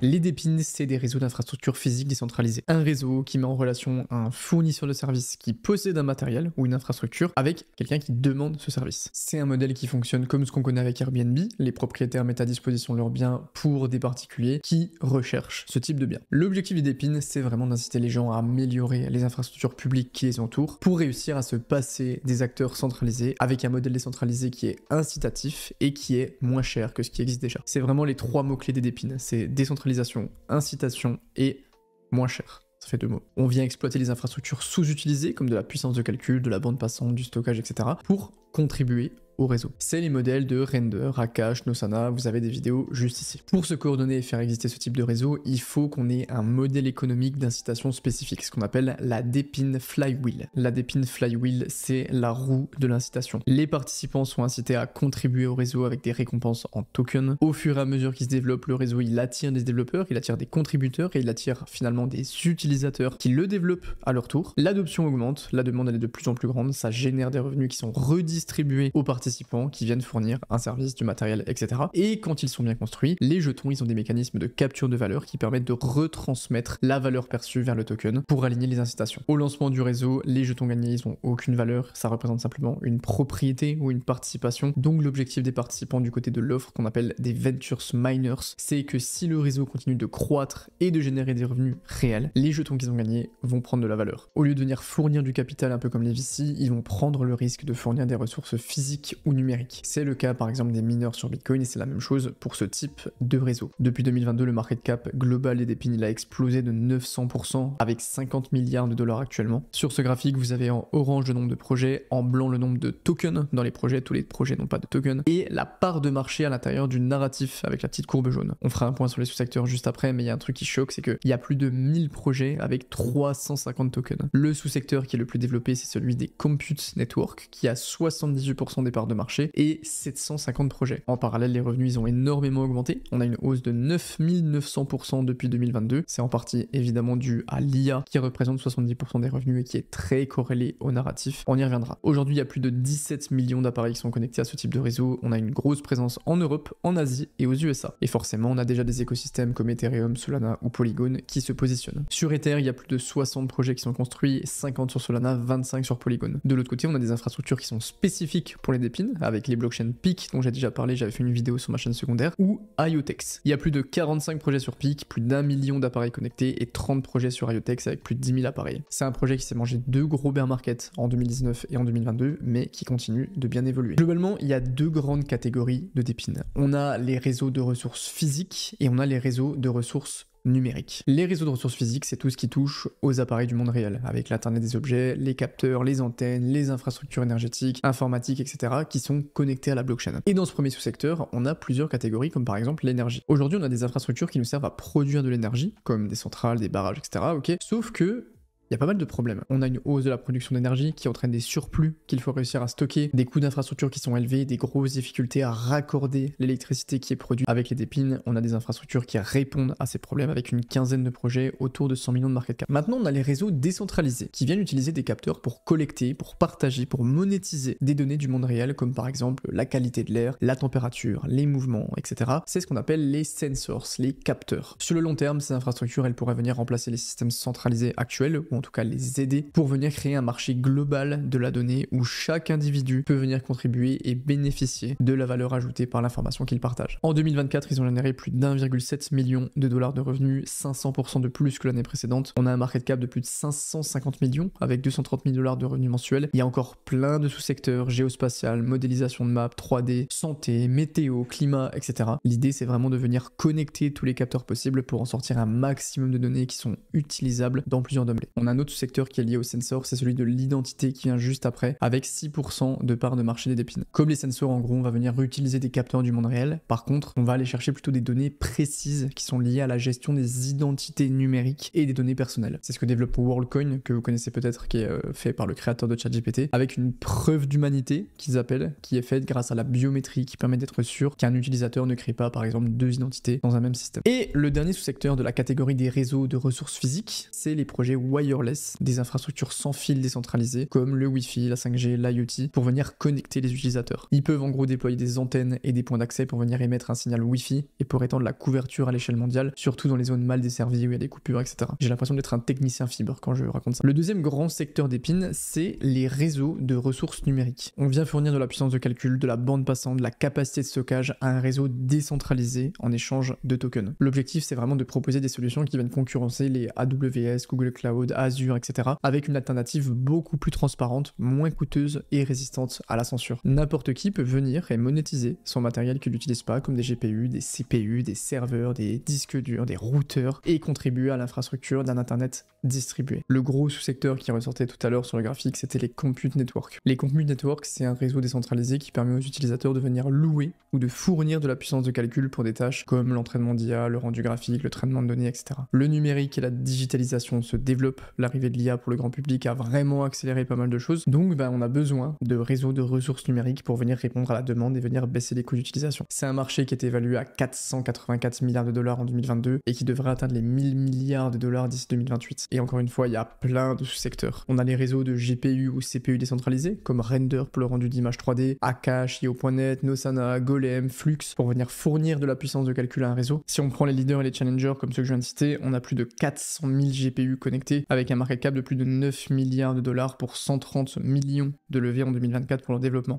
Les DePIN, c'est des réseaux d'infrastructures physiques décentralisés. Un réseau qui met en relation un fournisseur de services qui possède un matériel ou une infrastructure avec quelqu'un qui demande ce service. C'est un modèle qui fonctionne comme ce qu'on connaît avec Airbnb. Les propriétaires mettent à disposition leurs biens pour des particuliers qui recherchent ce type de biens. L'objectif des DePIN, c'est vraiment d'inciter les gens à améliorer les infrastructures publiques qui les entourent pour réussir à se passer des acteurs centralisés avec un modèle décentralisé qui est incitatif et qui est moins cher que ce qui existe déjà. C'est vraiment les trois mots-clés des DePIN. C'est décentralisation, incitation et moins cher. Ça fait deux mots. On vient exploiter les infrastructures sous-utilisées comme de la puissance de calcul, de la bande passante, du stockage, etc. pour contribuer au réseau. C'est les modèles de Render, Akash, Nosana, vous avez des vidéos juste ici. Pour se coordonner et faire exister ce type de réseau, il faut qu'on ait un modèle économique d'incitation spécifique, ce qu'on appelle la DePIN Flywheel. La DePIN Flywheel, c'est la roue de l'incitation. Les participants sont incités à contribuer au réseau avec des récompenses en tokens. Au fur et à mesure qu'il se développe, le réseau, il attire des développeurs, il attire des contributeurs et il attire finalement des utilisateurs qui le développent à leur tour. L'adoption augmente, la demande elle est de plus en plus grande, ça génère des revenus qui sont redistribués aux participants qui viennent fournir un service, du matériel, etc. Et quand ils sont bien construits, les jetons, ils ont des mécanismes de capture de valeur qui permettent de retransmettre la valeur perçue vers le token pour aligner les incitations. Au lancement du réseau, les jetons gagnés, ils ont aucune valeur, ça représente simplement une propriété ou une participation. Donc l'objectif des participants du côté de l'offre qu'on appelle des Ventures Miners, c'est que si le réseau continue de croître et de générer des revenus réels, les jetons qu'ils ont gagnés vont prendre de la valeur. Au lieu de venir fournir du capital un peu comme les VC, ils vont prendre le risque de fournir des ressources physiques ou numérique. C'est le cas par exemple des mineurs sur Bitcoin et c'est la même chose pour ce type de réseau. Depuis 2022, le market cap global des DePIN il a explosé de 900% avec 50 milliards de dollars actuellement. Sur ce graphique, vous avez en orange le nombre de projets, en blanc le nombre de tokens dans les projets, tous les projets n'ont pas de tokens, et la part de marché à l'intérieur du narratif avec la petite courbe jaune. On fera un point sur les sous-secteurs juste après, mais il y a un truc qui choque, c'est qu'il y a plus de 1000 projets avec 350 tokens. Le sous-secteur qui est le plus développé, c'est celui des Compute Network, qui a 78% des parts de marché et 750 projets. En parallèle, les revenus ils ont énormément augmenté. On a une hausse de 9900% depuis 2022. C'est en partie évidemment dû à l'IA qui représente 70% des revenus et qui est très corrélé au narratif. On y reviendra. Aujourd'hui, il y a plus de 17 millions d'appareils qui sont connectés à ce type de réseau. On a une grosse présence en Europe, en Asie et aux USA. Et forcément, on a déjà des écosystèmes comme Ethereum, Solana ou Polygon qui se positionnent. Sur Ether, il y a plus de 60 projets qui sont construits, 50 sur Solana, 25 sur Polygon. De l'autre côté, on a des infrastructures qui sont spécifiques pour les DePIN avec les blockchains Peak dont j'ai déjà parlé, j'avais fait une vidéo sur ma chaîne secondaire, ou IoTex. Il y a plus de 45 projets sur Peak, plus d'1 million d'appareils connectés et 30 projets sur IoTex avec plus de 10 000 appareils. C'est un projet qui s'est mangé deux gros bear market en 2019 et en 2022, mais qui continue de bien évoluer. Globalement, il y a deux grandes catégories de DePIN. On a les réseaux de ressources physiques et on a les réseaux de ressources numérique. Les réseaux de ressources physiques, c'est tout ce qui touche aux appareils du monde réel, avec l'Internet des objets, les capteurs, les antennes, les infrastructures énergétiques, informatiques, etc., qui sont connectés à la blockchain. Et dans ce premier sous-secteur, on a plusieurs catégories, comme par exemple l'énergie. Aujourd'hui, on a des infrastructures qui nous servent à produire de l'énergie, comme des centrales, des barrages, etc., ok, sauf que il y a pas mal de problèmes. On a une hausse de la production d'énergie qui entraîne des surplus qu'il faut réussir à stocker, des coûts d'infrastructure qui sont élevés, des grosses difficultés à raccorder l'électricité qui est produite. Avec les DePIN, on a des infrastructures qui répondent à ces problèmes avec une quinzaine de projets autour de 100 millions de market cap. Maintenant, on a les réseaux décentralisés qui viennent utiliser des capteurs pour collecter, pour partager, pour monétiser des données du monde réel comme par exemple la qualité de l'air, la température, les mouvements, etc. C'est ce qu'on appelle les sensors, les capteurs. Sur le long terme, ces infrastructures, elles pourraient venir remplacer les systèmes centralisés actuels ou en tout cas les aider pour venir créer un marché global de la donnée où chaque individu peut venir contribuer et bénéficier de la valeur ajoutée par l'information qu'il partage. En 2024, ils ont généré plus d'1,7 million de dollars de revenus, 500% de plus que l'année précédente. On a un market cap de plus de 550 millions avec 230 000 dollars de revenus mensuels. Il y a encore plein de sous-secteurs, géospatial, modélisation de maps, 3D, santé, météo, climat, etc. L'idée, c'est vraiment de venir connecter tous les capteurs possibles pour en sortir un maximum de données qui sont utilisables dans plusieurs domaines. On a un autre secteur qui est lié au sensor, c'est celui de l'identité qui vient juste après, avec 6% de part de marché des DePIN. Comme les sensors, en gros, on va venir réutiliser des capteurs du monde réel. Par contre, on va aller chercher plutôt des données précises qui sont liées à la gestion des identités numériques et des données personnelles. C'est ce que développe WorldCoin, que vous connaissez peut-être, qui est fait par le créateur de ChatGPT, avec une preuve d'humanité qu'ils appellent, qui est faite grâce à la biométrie, qui permet d'être sûr qu'un utilisateur ne crée pas, par exemple, deux identités dans un même système. Et le dernier sous-secteur de la catégorie des réseaux de ressources physiques, c'est les projets wireless wireless, des infrastructures sans fil décentralisées, comme le Wi-Fi, la 5G, l'IoT, pour venir connecter les utilisateurs. Ils peuvent en gros déployer des antennes et des points d'accès pour venir émettre un signal Wi-Fi et pour étendre la couverture à l'échelle mondiale, surtout dans les zones mal desservies où il y a des coupures, etc. J'ai l'impression d'être un technicien fibre quand je raconte ça. Le deuxième grand secteur d'épines, c'est les réseaux de ressources numériques. On vient fournir de la puissance de calcul, de la bande passante, de la capacité de stockage à un réseau décentralisé en échange de tokens. L'objectif, c'est vraiment de proposer des solutions qui viennent concurrencer les AWS, Google Cloud, Azure, etc. avec une alternative beaucoup plus transparente, moins coûteuse et résistante à la censure. N'importe qui peut venir et monétiser son matériel qu'il n'utilise pas, comme des GPU, des CPU, des serveurs, des disques durs, des routeurs, et contribuer à l'infrastructure d'un internet distribué. Le gros sous-secteur qui ressortait tout à l'heure sur le graphique, c'était les compute networks. Les compute networks, c'est un réseau décentralisé qui permet aux utilisateurs de venir louer ou de fournir de la puissance de calcul pour des tâches comme l'entraînement d'IA, le rendu graphique, le traitement de données, etc. Le numérique et la digitalisation se développent, l'arrivée de l'IA pour le grand public a vraiment accéléré pas mal de choses, donc on a besoin de réseaux de ressources numériques pour venir répondre à la demande et venir baisser les coûts d'utilisation. C'est un marché qui est évalué à 484 milliards de dollars en 2022 et qui devrait atteindre les 1000 milliards de dollars d'ici 2028. Et encore une fois, il y a plein de sous-secteurs. On a les réseaux de GPU ou CPU décentralisés, comme Render pour le rendu d'images 3D, Akash, IO.net, Nosana, Golem, Flux, pour venir fournir de la puissance de calcul à un réseau. Si on prend les leaders et les challengers comme ceux que je viens de citer, on a plus de 400 000 GPU connectés, avec un market cap de plus de 9 milliards de dollars pour 130 millions de levées en 2024 pour leur développement.